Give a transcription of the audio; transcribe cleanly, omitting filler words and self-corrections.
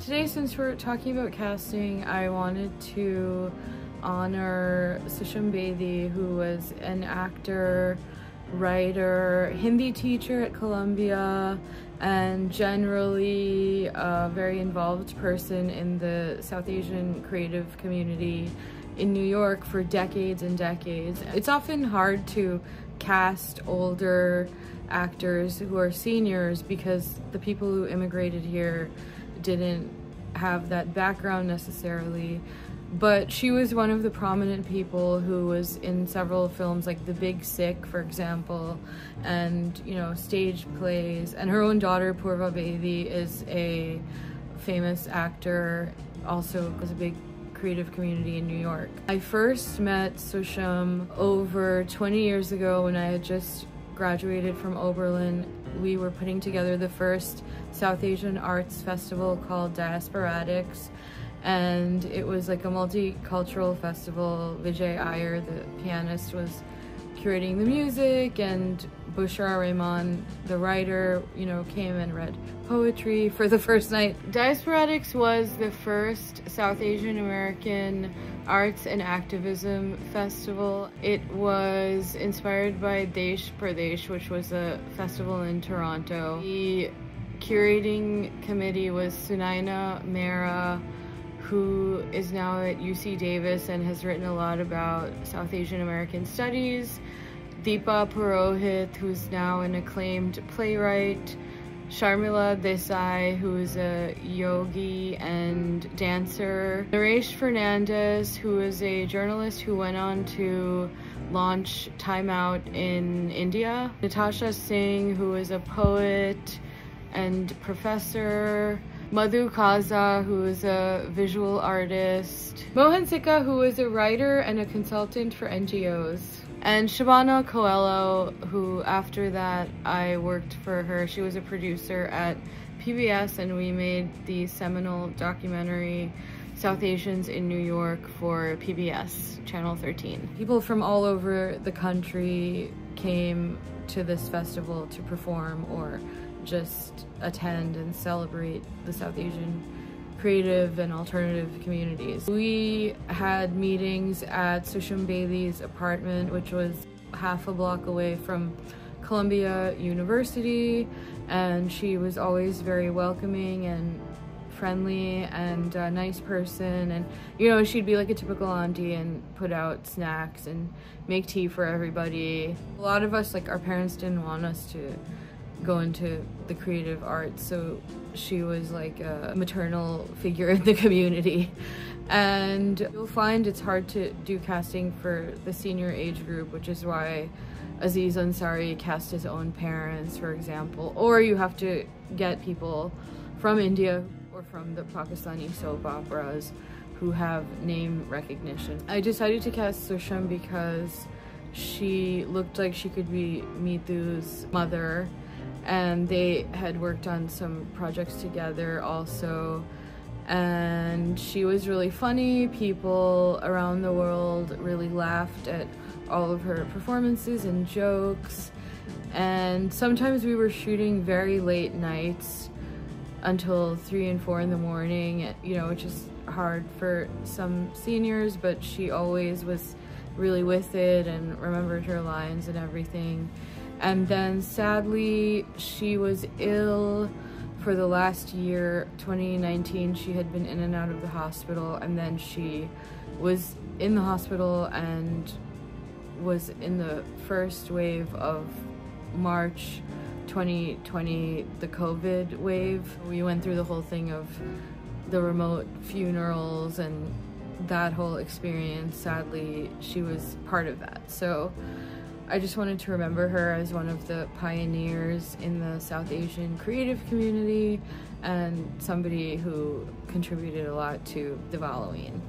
Today, since we're talking about casting, I wanted to honor Susham Bedi, who was an actor, writer, Hindi teacher at Columbia, and generally a very involved person in the South Asian creative community in New York for decades and decades. It's often hard to cast older actors who are seniors because the people who immigrated here didn't have that background necessarily. But she was one of the prominent people who was in several films like The Big Sick, for example, and, you know, stage plays. And her own daughter, Purva Bedi, is a famous actor, also was a big creative community in New York. I first met Susham over 20 years ago when I had just graduated from Oberlin. We were putting together the first South Asian arts festival called Diasporadics, and it was like a multicultural festival. Vijay Iyer, the pianist, was curating the music, and Bushra Rahman, the writer, you know, came and read poetry for the first night. Diasporadics was the first South Asian American arts and activism festival. It was inspired by Desh Pradesh, which was a festival in Toronto. The curating committee was Sunaina Mehra, who is now at UC Davis and has written a lot about South Asian American studies. Deepa Purohit, who's now an acclaimed playwright. Sharmila Desai, who is a yogi and dancer. Naresh Fernandez, who is a journalist who went on to launch Time Out in India. Natasha Singh, who is a poet and professor. Madhu Kaza, who is a visual artist. Mohan Sikka, who is a writer and a consultant for NGOs. And Shabana Coelho, who after that I worked for her. She was a producer at PBS, and we made the seminal documentary South Asians in New York for PBS, Channel 13. People from all over the country came to this festival to perform or just attend and celebrate the South Asian creative and alternative communities. We had meetings at Susham Bedi's apartment, which was half a block away from Columbia University, and she was always very welcoming and friendly and a nice person. And, you know, she'd be like a typical auntie and put out snacks and make tea for everybody. A lot of us, like, our parents didn't want us to go into the creative arts, so she was like a maternal figure in the community. And you'll find it's hard to do casting for the senior age group, which is why Aziz Ansari cast his own parents, for example, or you have to get people from India or from the Pakistani soap operas who have name recognition. I decided to cast Susham because she looked like she could be Mithu's mother, and they had worked on some projects together also, and she was really funny. People around the world really laughed at all of her performances and jokes, and sometimes we were shooting very late nights until 3 and 4 in the morning, you know, which is hard for some seniors, but she always was really with it and remembered her lines and everything. And then sadly, she was ill for the last year. 2019, she had been in and out of the hospital, and then she was in the hospital and was in the first wave of March 2020, the COVID wave. We went through the whole thing of the remote funerals and that whole experience. Sadly, she was part of that. So I just wanted to remember her as one of the pioneers in the South Asian creative community and somebody who contributed a lot to Diwal'Oween.